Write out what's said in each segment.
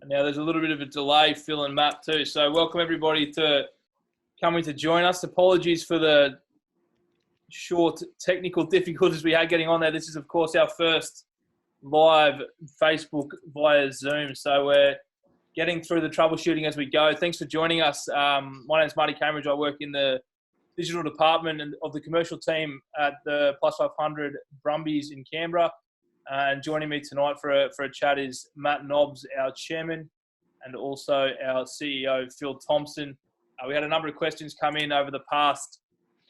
And now there's a little bit of a delay, Phil and Matt too. So welcome everybody to coming to join us. Apologies for the short technical difficulties we had getting on there. This is, of course, our first live Facebook via Zoom. So we're getting through the troubleshooting as we go. Thanks for joining us. My name's Marty Cambridge. I work in the digital department of the commercial team at the Plus500 Brumbies in Canberra. And joining me tonight for a chat is Matt Nobbs, our chairman, and also our CEO, Phil Thomson. We had a number of questions come in over the past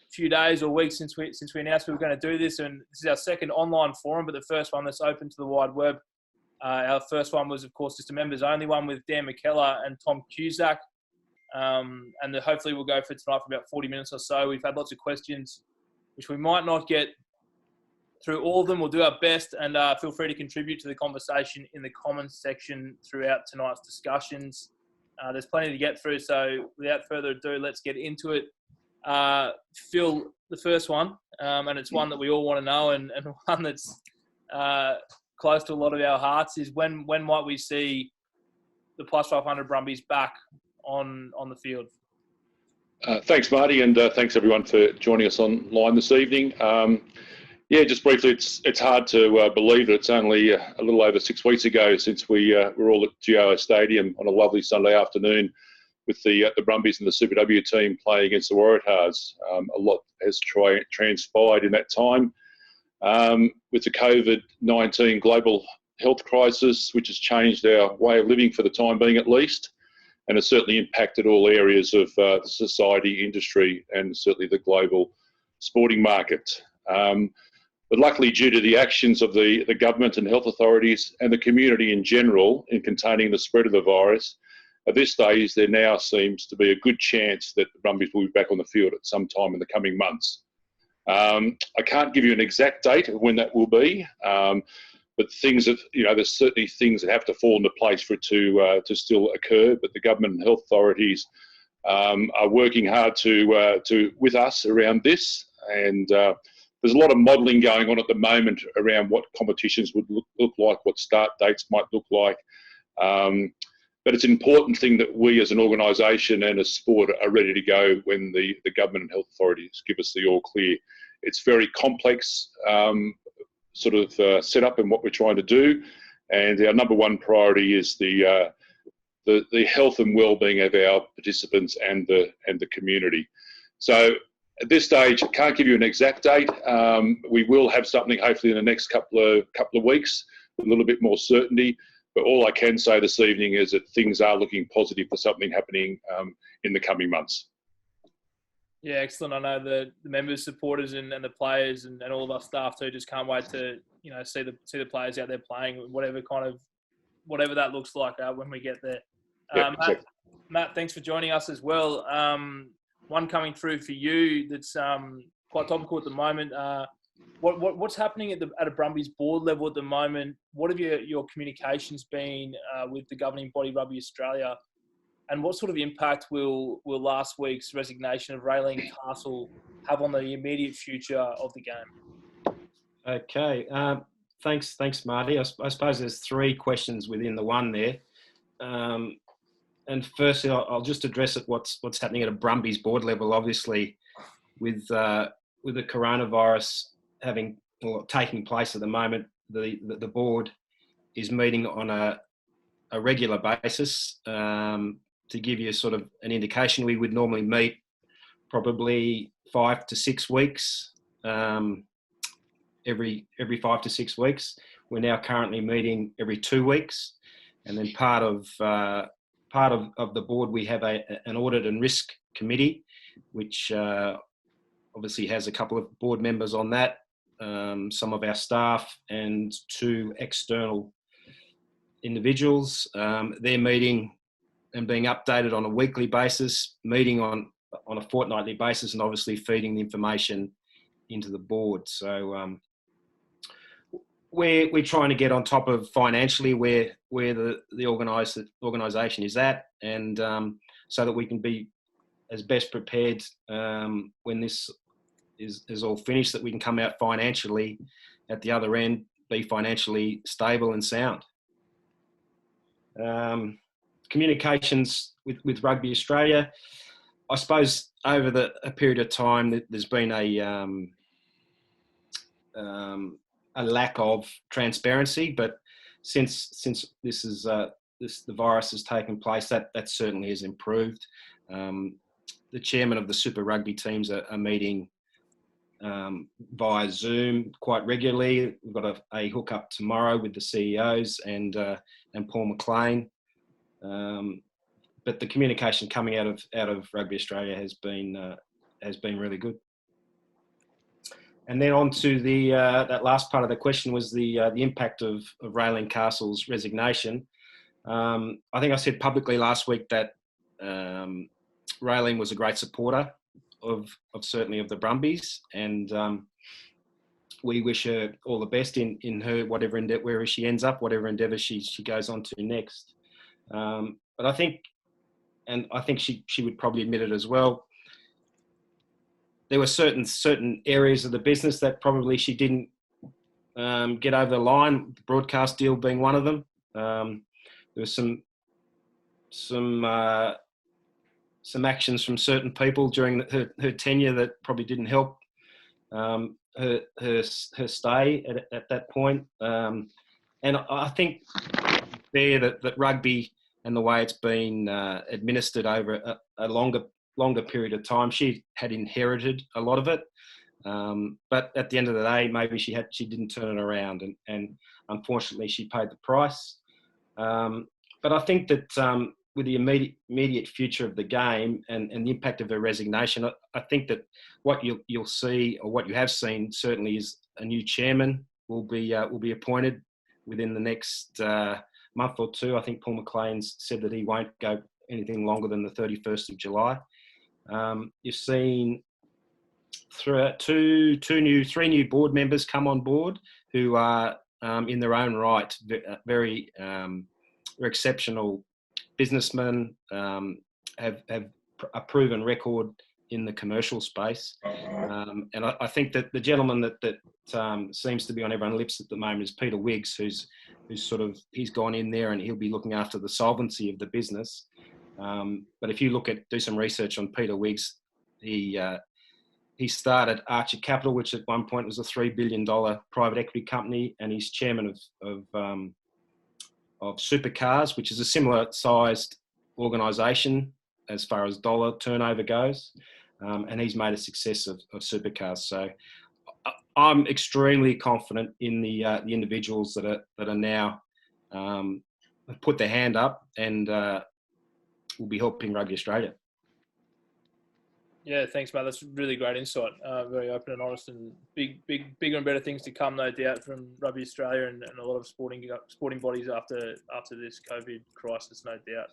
few days or weeks since we announced we were going to do this, and this is our second online forum, but the first one that's open to the wide web. Our first one was, of course, just a members-only one with Dan McKellar and Tom Cusack, and hopefully we'll go for tonight for about 40 minutes or so. We've had lots of questions, which we might not get through all of them. We'll do our best, and feel free to contribute to the conversation in the comments section throughout tonight's discussions. There's plenty to get through, so without further ado, let's get into it. Phil, the first one, and it's one that we all want to know, and one that's close to a lot of our hearts, is when might we see the Plus500 Brumbies back on the field? Thanks, Marty, and thanks everyone for joining us online this evening. Just briefly, it's hard to believe that it's only a little over 6 weeks ago since we were all at GO Stadium on a lovely Sunday afternoon with the Brumbies and the Super W team playing against the Waratahs. A lot has transpired in that time with the COVID-19 global health crisis, which has changed our way of living for the time being at least, and has certainly impacted all areas of the society, industry, and certainly the global sporting market. But luckily, due to the actions of the government and health authorities and the community in general in containing the spread of the virus, at this stage there now seems to be a good chance that the Brumbies will be back on the field at some time in the coming months. I can't give you an exact date of when that will be, but there's certainly things that have to fall into place for it to still occur. But the government and health authorities are working hard with us around this, and there's a lot of modelling going on at the moment around what competitions would look like, what start dates might look like. But it's an important thing that we as an organisation and as sport are ready to go when the government and health authorities give us the all clear. It's very complex setup in what we're trying to do, and our number one priority is the health and well-being of our participants and the community. So at this stage, I can't give you an exact date. We will have something hopefully in the next couple of weeks with a little bit more certainty. But all I can say this evening is that things are looking positive for something happening in the coming months. Yeah, excellent. I know the members, supporters, and the players and all of our staff too just can't wait to see the players out there playing, whatever that looks like when we get there. Matt, thanks for joining us as well. One coming through for you that's quite topical at the moment. What's happening at a Brumbies board level at the moment? What have your communications been with the governing body, Rugby Australia, and what sort of impact will last week's resignation of Raylene Castle have on the immediate future of the game? Okay, thanks, Marty. I suppose there's three questions within the one there. And firstly, I'll just address what's happening at a Brumbies board level. Obviously, with the coronavirus taking place at the moment, the board is meeting on a regular basis. To give you sort of an indication, we would normally meet probably 5 to 6 weeks, every 5 to 6 weeks. We're now currently meeting every 2 weeks, and then part of the board, we have an audit and risk committee, which obviously has a couple of board members on that, some of our staff and 2 external individuals. They're meeting and being updated on a weekly basis, meeting on a fortnightly basis, and obviously feeding the information into the board. So we're trying to get on top of financially where the organisation is at, and so that we can be as best prepared when this is all finished, that we can come out financially at the other end, be financially stable and sound. Communications with Rugby Australia. I suppose over a period of time, there's been a lack of transparency, but since this is the virus has taken place, that certainly has improved. The chairman of the Super Rugby teams are meeting via Zoom quite regularly. We've got a hookup tomorrow with the CEOs and Paul McLean. But the communication coming out of Rugby Australia has been really good. And then on to the that last part of the question was the impact of Raelene Castle's resignation. I think I said publicly last week that Raelene was a great supporter of certainly of the Brumbies, and we wish her all the best in her wherever she ends up, whatever endeavour she goes on to next. But I think she would probably admit it as well, there were certain areas of the business that probably she didn't get over the line, the broadcast deal being one of them. There was some actions from certain people during her tenure that probably didn't help her stay at that point. And I think there that rugby and the way it's been administered over a longer period of time, she had inherited a lot of it. But at the end of the day, maybe she didn't turn it around, and unfortunately she paid the price. But I think that with the immediate future of the game and the impact of her resignation, I think that what you'll see, or what you have seen certainly, is a new chairman will be appointed within the next month or two. I think Paul McLean's said that he won't go anything longer than the 31st of July. You've seen three new board members come on board who are in their own right very exceptional businessmen, have a proven record in the commercial space. And I think that the gentleman that seems to be on everyone's lips at the moment is Peter Wiggs, who's he's gone in there and he'll be looking after the solvency of the business. But if you do some research on Peter Wiggs, he started Archer Capital, which at one point was a $3 billion private equity company, and he's chairman of Supercars, which is a similar sized organisation as far as dollar turnover goes. And he's made a success of Supercars. So I'm extremely confident in the individuals that are now put their hand up and will be helping Rugby Australia. Yeah, thanks, Matt. That's really great insight. Very open and honest, and bigger and better things to come, no doubt, from Rugby Australia and a lot of sporting bodies after this COVID crisis, no doubt.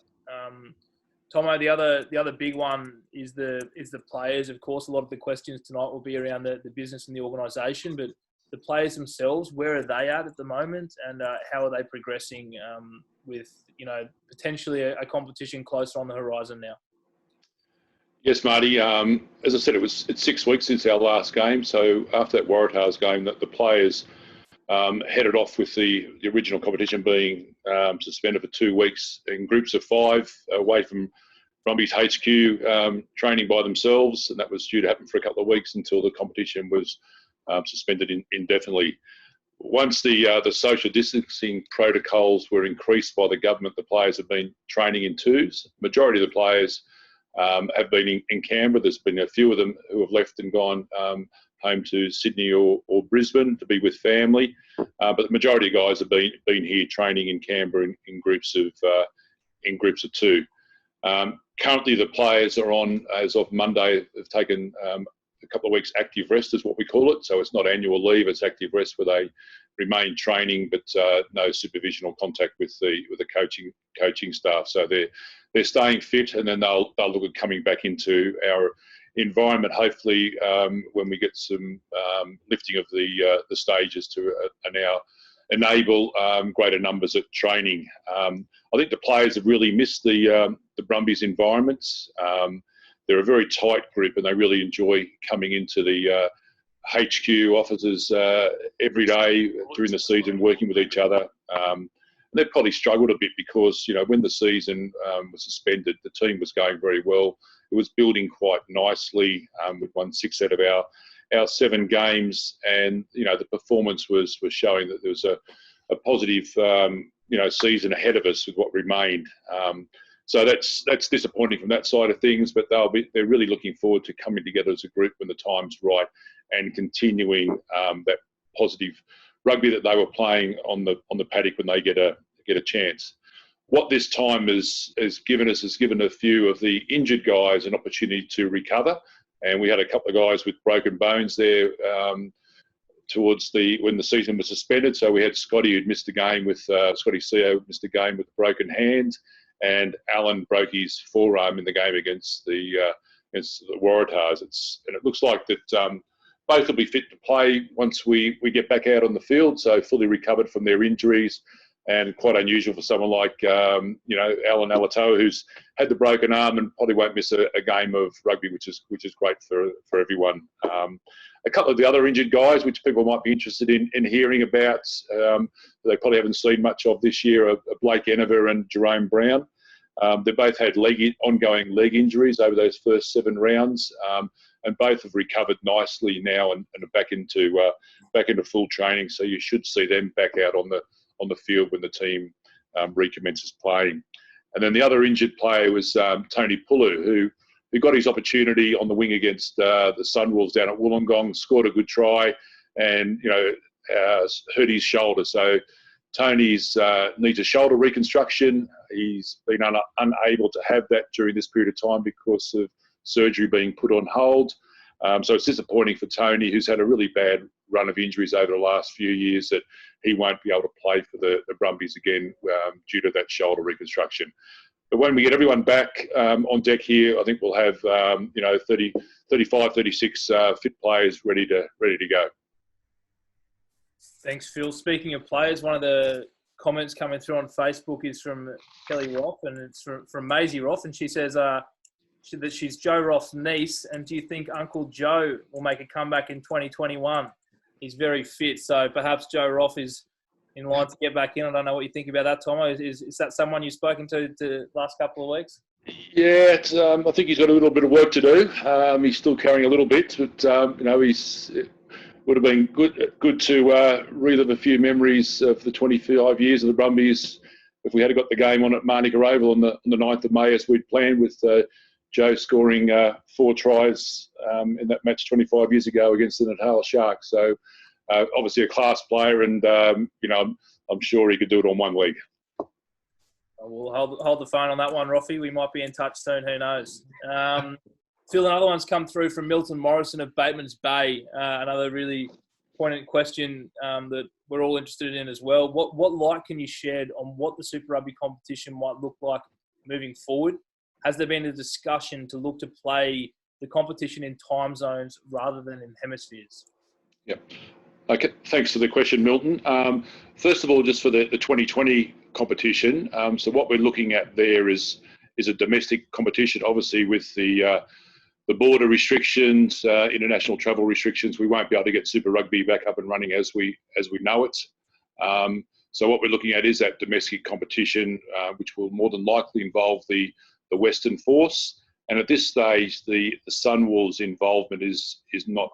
Tomo, the other big one is the players. Of course, a lot of the questions tonight will be around the business and the organisation, but the players themselves, where are they at the moment, and how are they progressing with potentially a competition closer on the horizon now? Yes, Marty. As I said, it's 6 weeks since our last game. So after that Waratahs game, that the players headed off with the original competition being suspended for 2 weeks in groups of 5 away from Brumbies HQ, training by themselves, and that was due to happen for a couple of weeks until the competition was suspended indefinitely. Once the social distancing protocols were increased by the government, the players have been training in twos. Majority of the players have been in Canberra. There's been a few of them who have left and gone home to Sydney or Brisbane to be with family, but the majority of guys have been here training in Canberra in groups of 2. Currently, the players are on, as of Monday, have taken a couple of weeks active rest, is what we call it. So it's not annual leave; it's active rest, where they remain training, but no supervision or contact with the coaching staff. So they're staying fit, and then they'll look at coming back into our environment, hopefully, when we get some lifting of the stages to now enable greater numbers at training. I think the players have really missed the Brumbies environments. They're a very tight group, and they really enjoy coming into the HQ offices every day during the season, working with each other. they've probably struggled a bit because, when the season was suspended, the team was going very well. It was building quite nicely. We'd won 6 out of our 7 games, and the performance was showing that there was a positive season ahead of us with what remained. So that's disappointing from that side of things, but they're really looking forward to coming together as a group when the time's right and continuing that positive rugby that they were playing on the paddock when they get a chance. What this time has given a few of the injured guys an opportunity to recover, and we had a couple of guys with broken bones there towards when the season was suspended. So we had Scotty who'd missed a game with Scotty Seo missed a game with a broken hand, and Alan broke his forearm in the game against the Waratahs. And it looks like that both will be fit to play once we get back out on the field, so fully recovered from their injuries. And quite unusual for someone like Alan Alatoa, who's had the broken arm and probably won't miss a game of rugby, which is great for everyone. A couple of the other injured guys, which people might be interested in hearing about, they probably haven't seen much of this year, are Blake Enever and Jerome Brown. They both had ongoing leg injuries over those first 7 rounds, and both have recovered nicely now and are back into full training. So you should see them back out on the field when the team recommences playing. And then the other injured player was Tony Pulu, who got his opportunity on the wing against the Sunwolves down at Wollongong, scored a good try, and hurt his shoulder. So Tony's needs a shoulder reconstruction. He's been unable to have that during this period of time because of surgery being put on hold. So it's disappointing for Tony, who's had a really bad run of injuries over the last few years, that he won't be able to play for the Brumbies again due to that shoulder reconstruction. But when we get everyone back on deck here, I think we'll have 35, 36 fit players ready to go. Thanks, Phil. Speaking of players, one of the comments coming through on Facebook is from Kelly Roth, and it's from Maisie Roth, and she says that she's Joe Roth's niece, and do you think Uncle Joe will make a comeback in 2021? He's very fit, so perhaps Joe Roth is in line to get back in. I don't know what you think about that, Tomo. Is that someone you've spoken to the last couple of weeks? Yeah, I think he's got a little bit of work to do. He's still carrying a little bit, but it would have been good to relive a few memories of the 25 years of the Brumbies if we had got the game on at Manuka Oval on the 9th of May as we'd planned, with Joe scoring 4 tries in that match 25 years ago against the Natal Sharks. So obviously a class player, and I'm sure he could do it on one leg. We'll hold the phone on that one, Roffy. We might be in touch soon. Who knows? Phil, another one's come through from Milton Morrison of Bateman's Bay. Another really poignant question that we're all interested in as well. What light can you shed on what the Super Rugby competition might look like moving forward? Has there been a discussion to look to play the competition in time zones rather than in hemispheres? Yeah. Okay. Thanks for the question, Milton. First of all, just for the 2020 competition, so what we're looking at there is a domestic competition. Obviously, with the border restrictions, international travel restrictions, we won't be able to get Super Rugby back up and running as we know it. So what we're looking at is that domestic competition, which will more than likely involve the Western Force. And at this stage, the Sunwolves involvement is not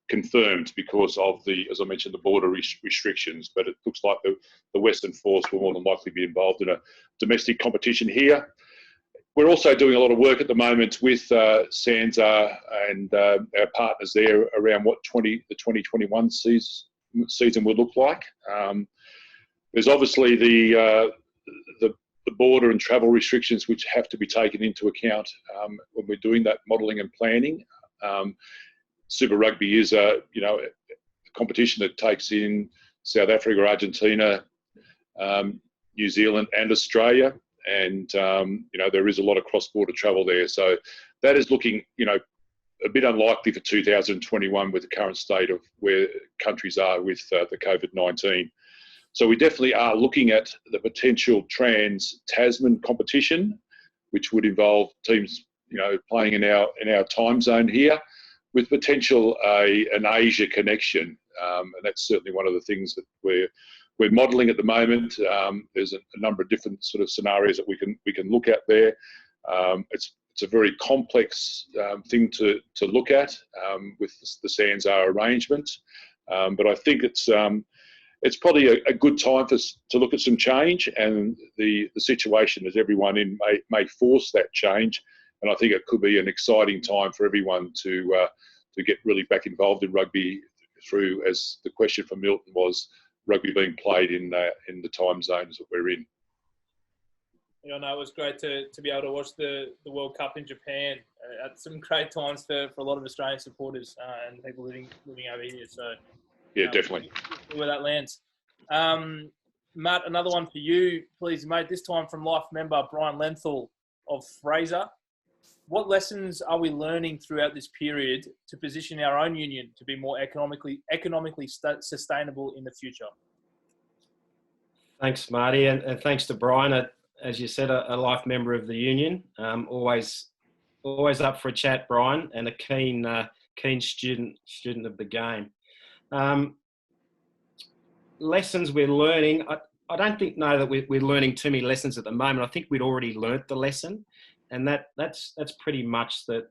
confirmed because of as I mentioned, the border restrictions. But it looks like the Western Force will more than likely be involved in a domestic competition here. We're also doing a lot of work at the moment with SANZAR and our partners there around what the 2021 season will look like. There's obviously the border and travel restrictions which have to be taken into account when we're doing that modelling and planning. Super Rugby is a competition that takes in South Africa, Argentina, New Zealand and Australia, and there is a lot of cross-border travel there. So that is looking a bit unlikely for 2021 with the current state of where countries are with the COVID-19. So we definitely are looking at the potential trans-Tasman competition, which would involve teams playing in our time zone here, with potential an Asia connection, and that's certainly one of the things that we're we're modelling at the moment. There's a number of different sort of scenarios that we can look at there. It's a very complex thing to look at with the SANZAR arrangement, but I think it's probably a good time to look at some change, and the situation that everyone in may force that change. And I think it could be an exciting time for everyone to get really back involved in rugby through, as the question from Milton was, rugby being played in the time zones that we're in. Yeah, I know it was great to be able to watch the World Cup in Japan at some great times for a lot of Australian supporters and people living over here. So yeah, definitely. Where that lands. Matt, another one for you, please, mate. This time from Life member Brian Lenthal of Fraser. What lessons are we learning throughout this period to position our own union to be more economically sustainable in the future? Thanks, Marty, and thanks to Brian. As you said, a life member of the union. Always up for a chat, Brian, and a keen student of the game. Lessons we're learning. I don't think that we're learning too many lessons at the moment. I think we'd already learnt the lesson, and that's pretty much the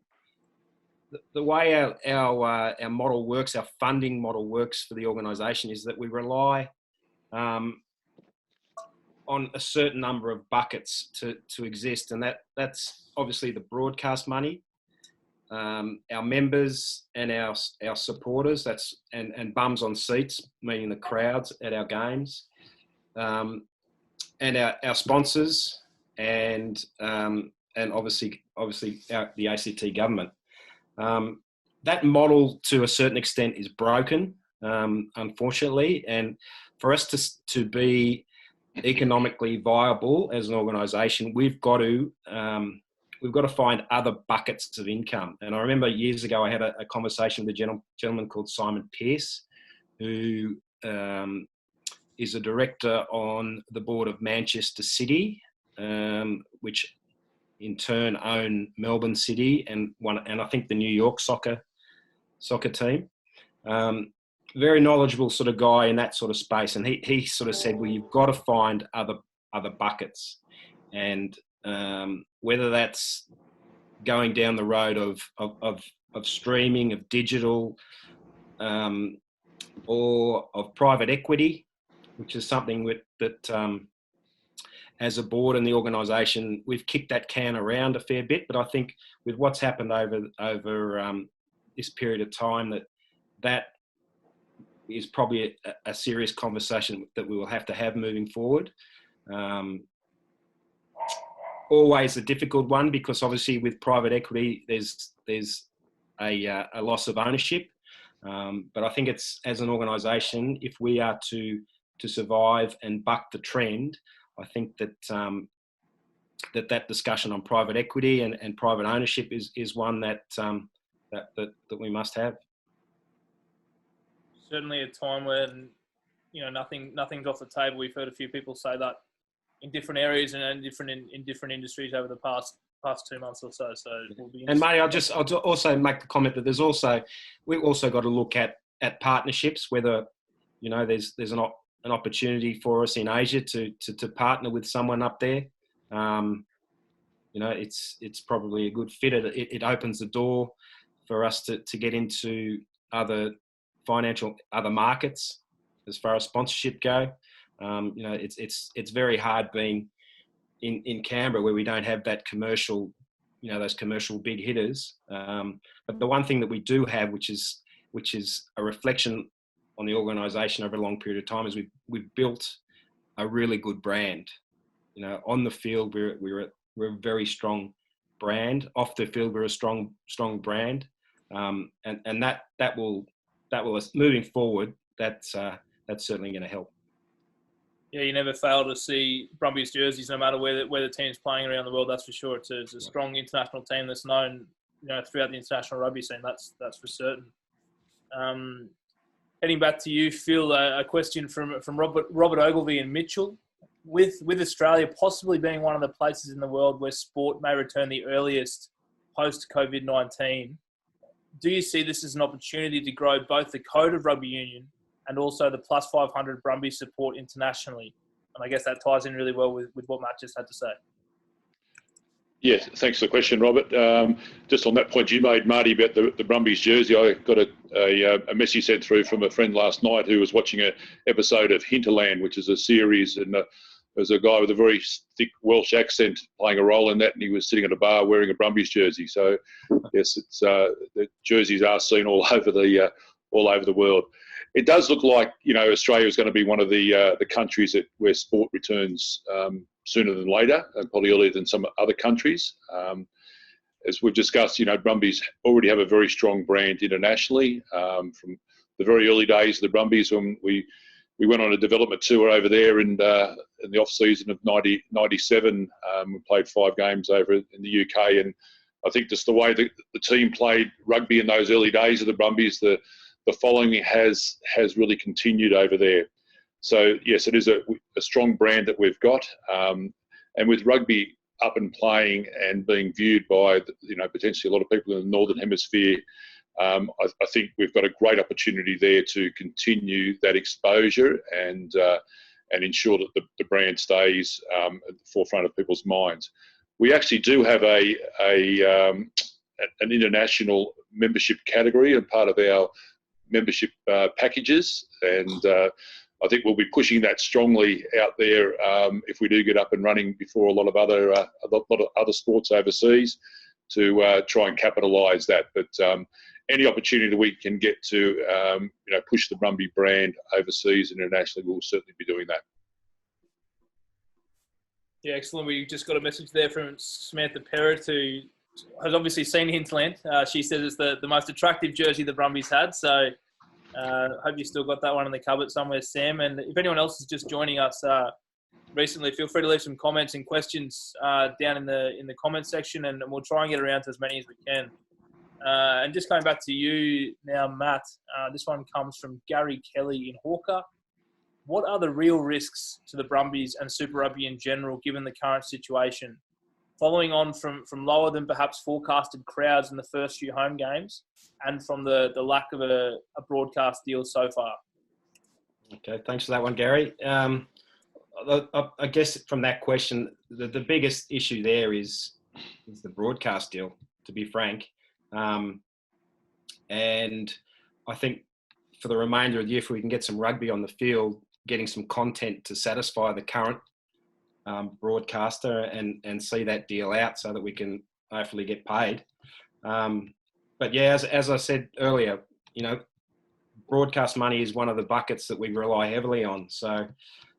way our model works. Our funding model works for the organisation is that we rely on a certain number of buckets to exist, and that's obviously the broadcast money, our members and our supporters, and bums on seats, meaning the crowds at our games, and our sponsors, and obviously the ACT government. That model to a certain extent is broken, unfortunately, and for us to be economically viable as an organisation, we've got to find other buckets of income. And I remember years ago I had a conversation with a gentleman called Simon Pearce, who is a director on the board of Manchester City, which in turn own Melbourne City and I think the New York soccer team. Very knowledgeable sort of guy in that sort of space, and he sort of said, well, you've got to find other buckets, and whether that's going down the road of streaming, of digital, or of private equity, which is something that as a board and the organisation, we've kicked that can around a fair bit. But I think with what's happened over this period of time, that is probably a serious conversation that we will have to have moving forward. Always a difficult one, because obviously with private equity, there's a loss of ownership. But I think it's, as an organisation, if we are to survive and buck the trend, I think that that discussion on private equity and private ownership is one that we must have. Certainly a time when, nothing's off the table. We've heard a few people say that in different areas and in different industries over the past 2 months or so. So we'll be. And Marty, I'll also make the comment that we've also got to look at partnerships. Whether there's an opportunity for us in Asia to partner with someone up there. It's probably a good fit. It opens the door for us to get into other markets as far as sponsorship go. It's very hard being in Canberra, where we don't have that commercial, those commercial big hitters. But the one thing that we do have, which is a reflection on the organisation over a long period of time, is we've built a really good brand. On the field we're a very strong brand. Off the field we're a strong brand, and that will moving forward. That's certainly going to help. Yeah, you never fail to see Brumbies jerseys, no matter where the team's playing around the world. That's for sure. It's a strong international team that's known, throughout the international rugby scene. That's for certain. Heading back to you, Phil, a question from Robert Ogilvie and Mitchell. With Australia possibly being one of the places in the world where sport may return the earliest post-COVID-19, do you see this as an opportunity to grow both the code of rugby union and also the Plus500 Brumbies support internationally. And I guess that ties in really well with what Matt just had to say. Yes, thanks for the question, Robert. Just on that point you made, Marty, about the Brumbies jersey, I got a message sent through from a friend last night who was watching an episode of Hinterland, which is a series, and there's a guy with a very thick Welsh accent playing a role in that, and he was sitting at a bar wearing a Brumbies jersey. So, yes, it's the jerseys are seen all over the world. It does look like Australia is going to be one of the countries where sport returns sooner than later, and probably earlier than some other countries. As we've discussed, Brumbies already have a very strong brand internationally. From the very early days of the Brumbies, when we went on a development tour over there in the off season of 97. We played 5 games over in the UK, and I think just the way the team played rugby in those early days of the Brumbies, the following has really continued over there. So yes, it is a strong brand that we've got, and with rugby up and playing and being viewed by potentially a lot of people in the Northern Hemisphere, I think we've got a great opportunity there to continue that exposure and ensure that the brand stays at the forefront of people's minds. We actually do have an international membership category and part of our membership packages, and I think we'll be pushing that strongly out there if we do get up and running before a lot of other sports overseas to try and capitalise that. But any opportunity that we can get to push the Brumby brand overseas and internationally, we'll certainly be doing that. Yeah, excellent. We just got a message there from Samantha Perrott, who has obviously seen Hinterland. She says it's the most attractive jersey the Brumbies had. So hope you still got that one in the cupboard somewhere, Sam. And if anyone else is just joining us recently, feel free to leave some comments and questions down in the comments section, and we'll try and get around to as many as we can. And just going back to you now, Matt, this one comes from Gary Kelly in Hawker. What are the real risks to the Brumbies and Super Rugby in general, given the current situation? Following on from lower than perhaps forecasted crowds in the first few home games and from the lack of a broadcast deal so far. Okay, thanks for that one, Gary. I guess from that question, the biggest issue there is the broadcast deal, to be frank. And I think for the remainder of the year, if we can get some rugby on the field, getting some content to satisfy the current broadcaster and see that deal out so that we can hopefully get paid. But yeah, as I said earlier, broadcast money is one of the buckets that we rely heavily on. So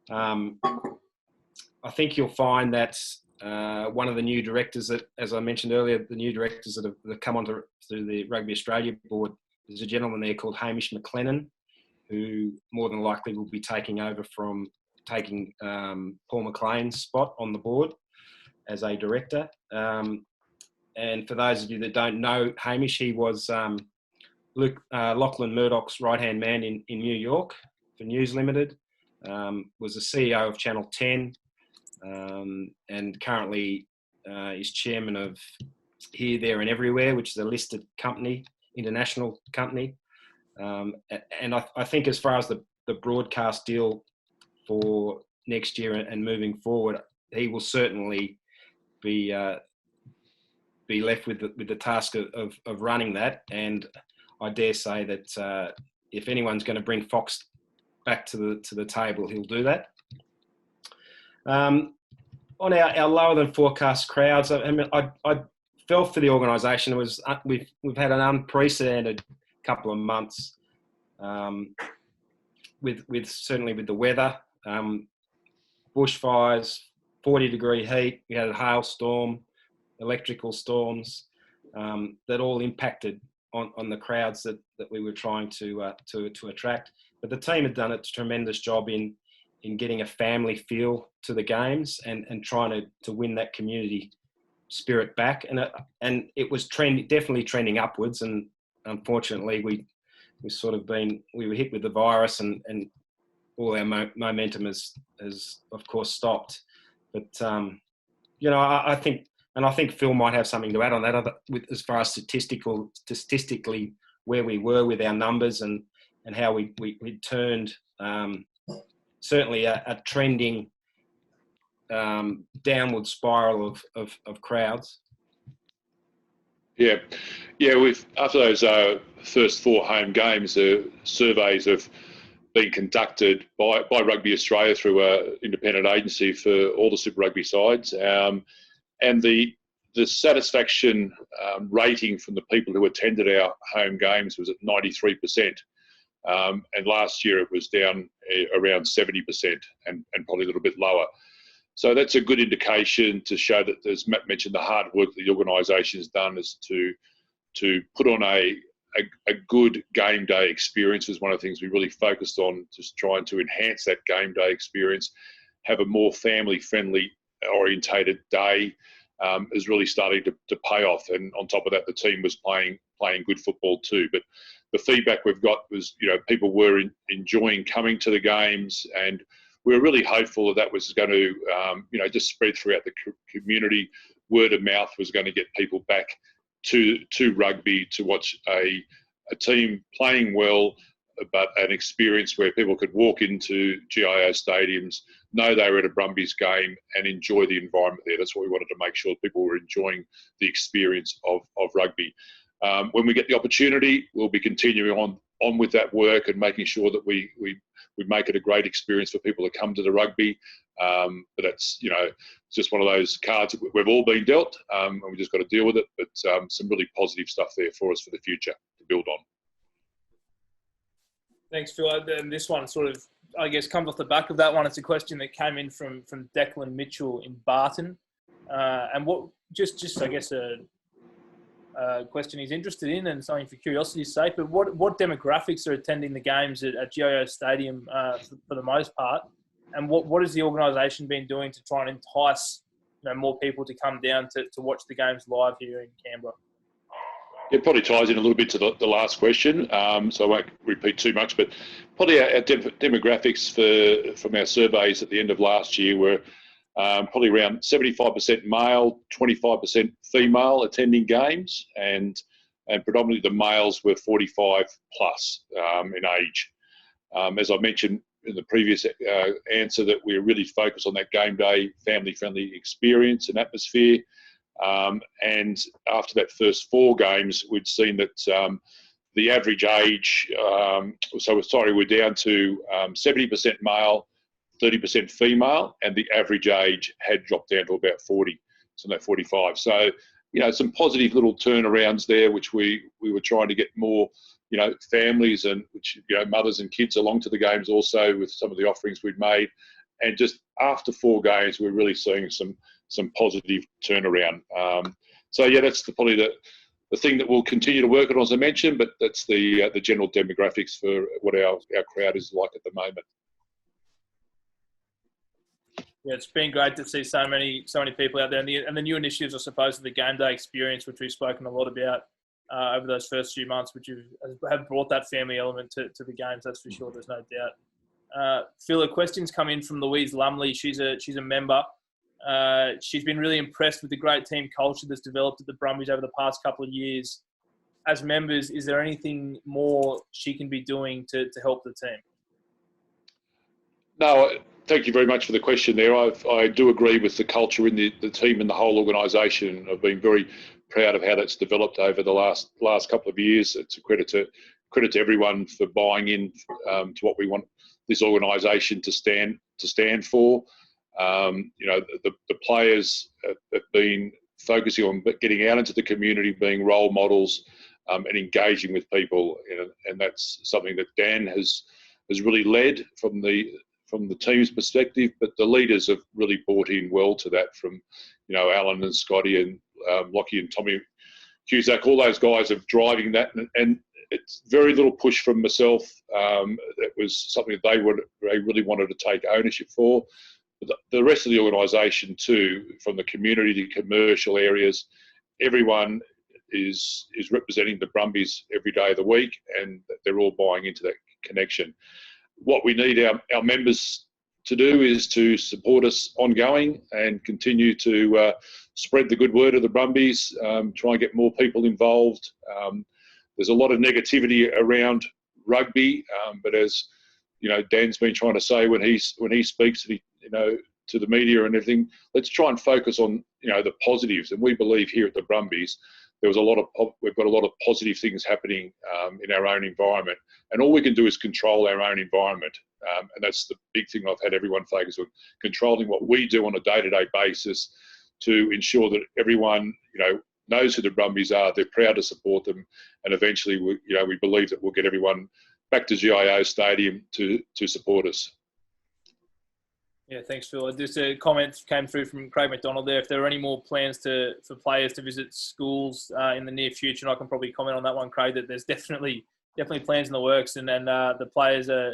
I think you'll find that one of the new directors that, as I mentioned earlier, the new directors that have come onto the Rugby Australia board, there's a gentleman there called Hamish McLennan, who more than likely will be taking Paul McLean's spot on the board as a director. And for those of you that don't know Hamish, he was Lachlan Murdoch's right-hand man in New York for News Limited, was the CEO of Channel 10, and currently is chairman of Here, There and Everywhere, which is a listed company, international company. And I think as far as the broadcast deal for next year and moving forward, he will certainly be left with the task of running that. And I dare say that if anyone's going to bring Fox back to the table, he'll do that. On our lower than forecast crowds, I mean, I felt for the organisation. We've had an unprecedented couple of months with certainly with the weather, bushfires, 40-degree heat. We had a hailstorm, electrical storms that all impacted on the crowds that we were trying to attract. But the team had done a tremendous job in getting a family feel to the games and trying to win that community spirit back. And it was definitely trending upwards. And unfortunately, we were hit with the virus and all our momentum has of course stopped. But I think Phil might have something to add on that as far as statistically where we were with our numbers and and how we turned certainly a trending downward spiral of crowds. Yeah. After those first 4 home games, surveys have been conducted by Rugby Australia through an independent agency for all the Super Rugby sides, and the satisfaction rating from the people who attended our home games was at 93%, and last year it was down around 70% and probably a little bit lower. So that's a good indication to show that, as Matt mentioned, the hard work that the organisation has done is to put on a good game day experience was one of the things we really focused on, just trying to enhance that game day experience, have a more family-friendly orientated day, is really starting to pay off. And on top of that, the team was playing good football too. But the feedback we've got was, people were enjoying coming to the games, and we were really hopeful that was going to, just spread throughout the community. Word of mouth was going to get people back to rugby to watch a team playing well, but an experience where people could walk into GIO stadiums, know they were at a Brumbies game, and enjoy the environment there. That's what we wanted to make sure people were enjoying the experience of rugby. When we get the opportunity, we'll be continuing on with that work and making sure that we make it a great experience for people to come to the rugby. But that's, just one of those cards that we've all been dealt, and we just got to deal with it. But some really positive stuff there for us for the future to build on. Thanks, Phil. And this one sort of, I guess, comes off the back of that one. It's a question that came in from Declan Mitchell in Barton. And what, just I guess, a question he's interested in, and something for curiosity's sake, but what demographics are attending the games at GIO Stadium for the most part? And what has the organisation been doing to try and entice more people to come down to watch the games live here in Canberra? It probably ties in a little bit to the last question, so I won't repeat too much, but probably our demographics from our surveys at the end of last year were probably around 75% male, 25% female attending games, and predominantly the males were 45 plus in age. As I mentioned in the previous answer, that we're really focused on that game day, family-friendly experience and atmosphere. And after that first 4 games, we'd seen that the average age, we're down to 70% male, 30% female, and the average age had dropped down to about 40, so that 45. So, some positive little turnarounds there, which we were trying to get more, families and mothers and kids along to the games also with some of the offerings we'd made. And just after 4 games, we're really seeing some positive turnaround. That's probably the thing that we'll continue to work on, as I mentioned, but that's the general demographics for what our crowd is like at the moment. Yeah, it's been great to see so many people out there, and the new initiatives, I suppose, of the game day experience, which we've spoken a lot about over those first few months, which have brought that family element to the games. That's for sure. There's no doubt. Phil, a question's come in from Louise Lumley. She's a member. She's been really impressed with the great team culture that's developed at the Brumbies over the past couple of years. As members, is there anything more she can be doing to help the team? No, thank you very much for the question there. I do agree with the culture in the team and the whole organisation. I've been very proud of how that's developed over the last couple of years. It's a credit to everyone for buying in to what we want this organisation to stand for. The players have been focusing on getting out into the community, being role models, and engaging with people, and that's something that Dan has really led from the team's perspective, but the leaders have really bought in well to that, from Alan and Scotty and Lockie and Tommy Cusack. All those guys are driving that, and it's very little push from myself. It was something that they really wanted to take ownership for. But the rest of the organisation too, from the community to commercial areas, everyone is representing the Brumbies every day of the week, and they're all buying into that connection. What we need our members to do is to support us ongoing and continue to spread the good word of the Brumbies, try and get more people involved. There's a lot of negativity around rugby. But as you know, Dan's been trying to say when he speaks, to the media and everything, let's try and focus on the positives. And we believe here at the Brumbies, we've got a lot of positive things happening in our own environment, and all we can do is control our own environment. And that's the big thing I've had everyone focus on, controlling what we do on a day-to-day basis to ensure that everyone knows who the Brumbies are. They're proud to support them, and eventually we believe that we'll get everyone back to GIO Stadium to support us. Yeah, thanks, Phil. Just a comment came through from Craig McDonald there. If there are any more plans for players to visit schools in the near future, and I can probably comment on that one, Craig, that there's definitely plans in the works, and the players are,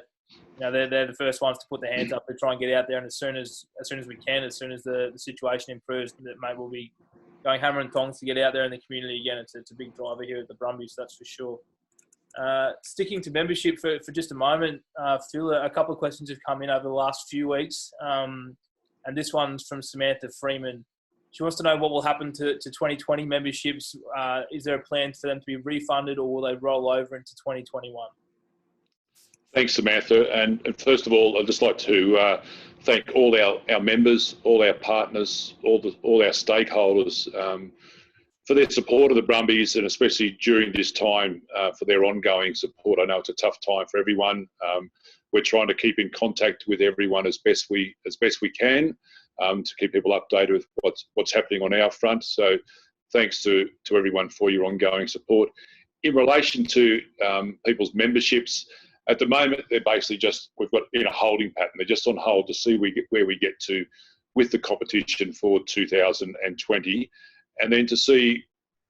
they're the first ones to put their hands up to try and get out there, and as soon as we can, as soon as the situation improves, that maybe we'll be going hammer and tongs to get out there in the community again. It's a big driver here at the Brumbies, that's for sure. Sticking to membership for just a moment, Phil, a couple of questions have come in over the last few weeks, and this one's from Samantha Freeman. She wants to know what will happen to 2020 memberships. Is there a plan for them to be refunded, or will they roll over into 2021? Thanks, Samantha. And first of all, I'd just like to thank all our members, all our partners, all our stakeholders for their support of the Brumbies, and especially during this time for their ongoing support. I know it's a tough time for everyone. We're trying to keep in contact with everyone as best we can to keep people updated with what's happening on our front. So thanks to everyone for your ongoing support. In relation to people's memberships, at the moment, they're basically we've got in a holding pattern. They're just on hold to see where we get to with the competition for 2020. And then to see,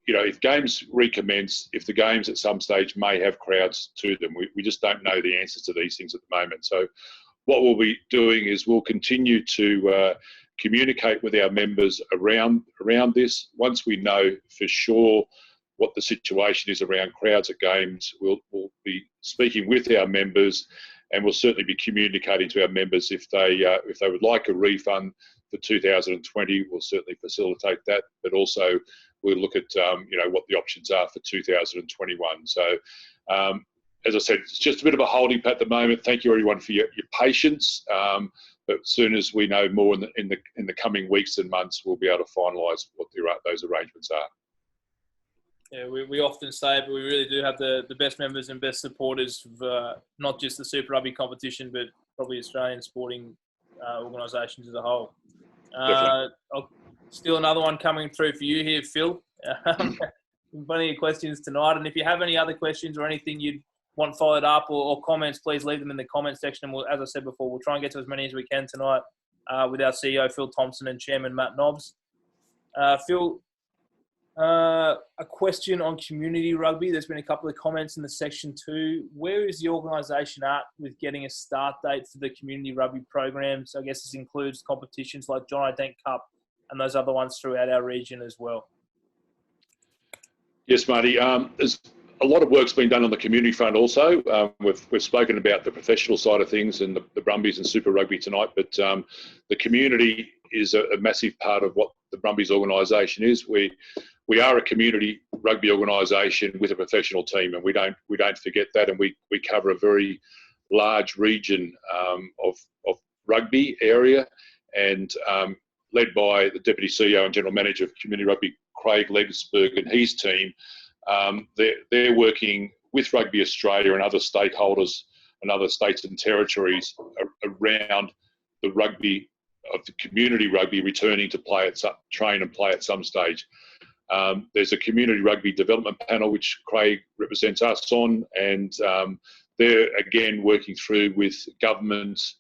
if games recommence, if the games at some stage may have crowds to them. We just don't know the answers to these things at the moment. So what we'll be doing is we'll continue to communicate with our members around this. Once we know for sure what the situation is around crowds at games, we'll be speaking with our members, and we'll certainly be communicating to our members if they would like a refund for 2020. We'll certainly facilitate that, but also we'll look at what the options are for 2021. So as I said, it's just a bit of a holding pattern at the moment. Thank you everyone for your patience, but as soon as we know more in the coming weeks and months, we'll be able to finalise what those arrangements are. Yeah, we often say it, but we really do have the best members and best supporters of not just the Super Rugby competition, but probably Australian sporting organisations as a whole. I'll steal another one coming through for you here, Phil. Plenty of questions tonight, and if you have any other questions or anything you'd want followed up or comments, please leave them in the comment section. And as I said before, we'll try and get to as many as we can tonight with our CEO, Phil Thomson, and Chairman, Matt Nobbs. Phil, a question on community rugby. There's been a couple of comments in the section 2. Where is the organisation at with getting a start date for the community rugby programs? I guess this includes competitions like John O'Dent Cup and those other ones throughout our region as well. Yes, Marty. There's a lot of work's been done on the community front also. We've spoken about the professional side of things and the Brumbies and Super Rugby tonight, but the community is a massive part of what the Brumbies organisation is. We are a community rugby organisation with a professional team, and we don't forget that. And we cover a very large region of rugby area, and led by the Deputy CEO and General Manager of Community Rugby, Craig Legsberg, and his team. They're working with Rugby Australia and other stakeholders and other states and territories around the rugby of the community rugby returning to train and play at some stage. There's a community rugby development panel which Craig represents us on, and they're again working through with governments,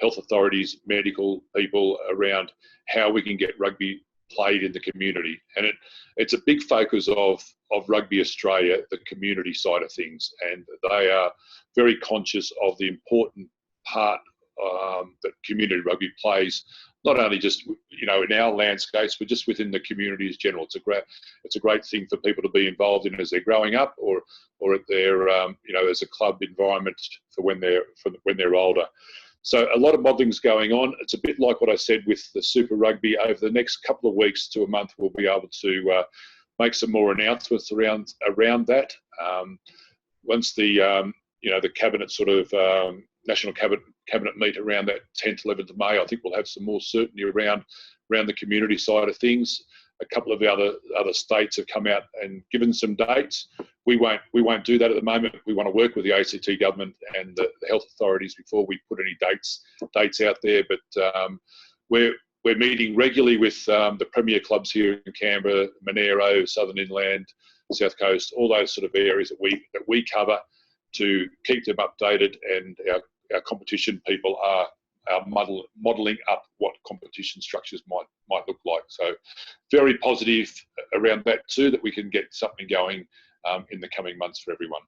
health authorities, medical people around how we can get rugby played in the community. And it's a big focus of Rugby Australia, the community side of things, and they are very conscious of the important part that community rugby plays, not only just in our landscapes, but just within the community as general. It's a great thing for people to be involved in as they're growing up, or at their as a club environment for when they're older. So a lot of modeling's going on. It's a bit like what I said with the Super Rugby. Over the next couple of weeks to a month, we'll be able to make some more announcements around that. Once the the cabinet sort of national cabinet meet around that 10th, 11th of May, I think we'll have some more certainty around the community side of things. A couple of the other states have come out and given some dates. We won't do that at the moment. We want to work with the ACT government and the health authorities before we put any dates out there. But we're meeting regularly with the premier clubs here in Canberra, Monero, Southern Inland, South Coast, all those sort of areas that we cover to keep them updated, and our competition people are modelling up what competition structures might look like. So very positive around that too, that we can get something going in the coming months for everyone.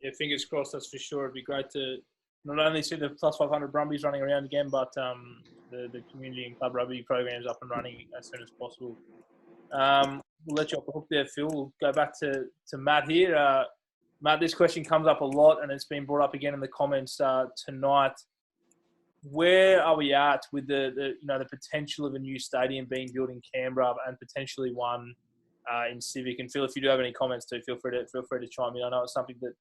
Yeah, fingers crossed, that's for sure. It'd be great to not only see the Plus500 Brumbies running around again, but the community and club rugby programs up and running as soon as possible. We'll let you off the hook there, Phil. We'll go back to Matt here. Matt, this question comes up a lot, and it's been brought up again in the comments tonight. Where are we at with the potential of a new stadium being built in Canberra and potentially one in Civic? And Phil, if you do have any comments too, feel free to chime in. I know it's something that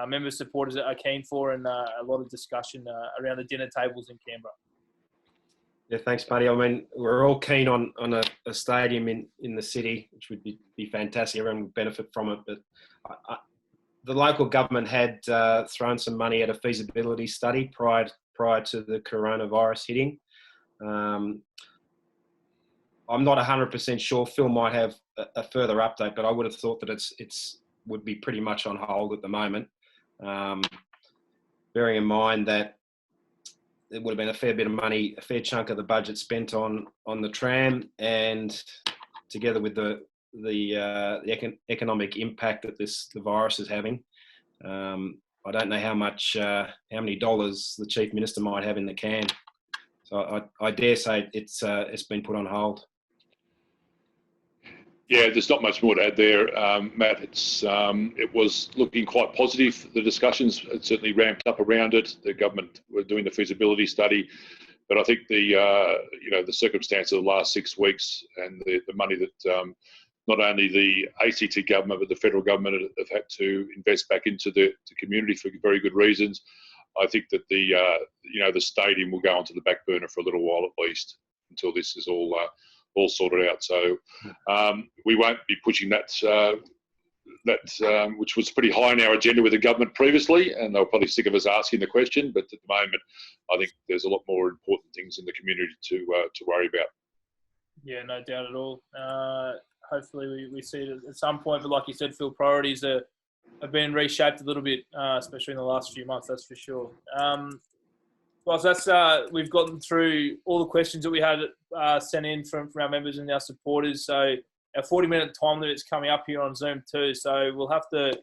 member supporters are keen for, and a lot of discussion around the dinner tables in Canberra. Yeah, thanks, Buddy. I mean, we're all keen on a stadium in the city, which would be fantastic. Everyone would benefit from it. But the local government had thrown some money at a feasibility study prior to the coronavirus hitting. I'm not 100% sure. Phil might have a further update, but I would have thought that it's would be pretty much on hold at the moment. Bearing in mind that there would have been a fair bit of money, a fair chunk of the budget spent on the tram, and together with the economic impact that the virus is having. I don't know how many dollars the Chief Minister might have in the can. So I dare say it's been put on hold. Yeah, there's not much more to add there, Matt. It was looking quite positive. The discussions had certainly ramped up around it. The government were doing the feasibility study, but I think the circumstance of the last 6 weeks and the money that not only the ACT government but the federal government have had to invest back into the community for very good reasons. I think that the stadium will go onto the back burner for a little while at least until this is all sorted out. So we won't be pushing that which was pretty high on our agenda with the government previously, and they'll probably sick of us asking the question. But at the moment, I think there's a lot more important things in the community to worry about. Yeah, no doubt at all. Hopefully we see it at some point. But like you said, Phil, priorities have been reshaped a little bit, especially in the last few months, that's for sure. Well, that's we've gotten through all the questions that we had sent in from our members and our supporters. So our 40-minute time limit's coming up here on Zoom too. So we'll have to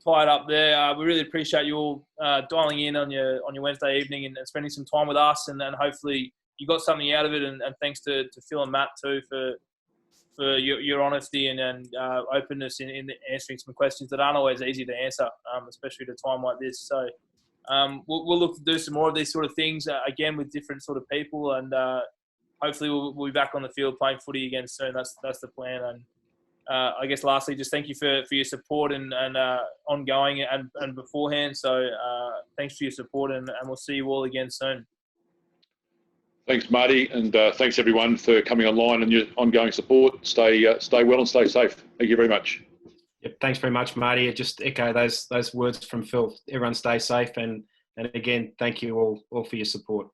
tie it up there. We really appreciate you all dialing in on your Wednesday evening and spending some time with us, and hopefully you got something out of it. And thanks to Phil and Matt too for your honesty and openness in answering some questions that aren't always easy to answer, especially at a time like this. So we'll look to do some more of these sort of things again with different sort of people, and hopefully we'll be back on the field playing footy again soon. That's the plan. And I guess lastly, just thank you for your support and ongoing and beforehand. So thanks for your support, and we'll see you all again soon. Thanks, Marty, and thanks everyone for coming online and your ongoing support. Stay well and stay safe. Thank you very much. Yep, thanks very much, Marty. I just echo those words from Phil. Everyone stay safe, and again, thank you all for your support.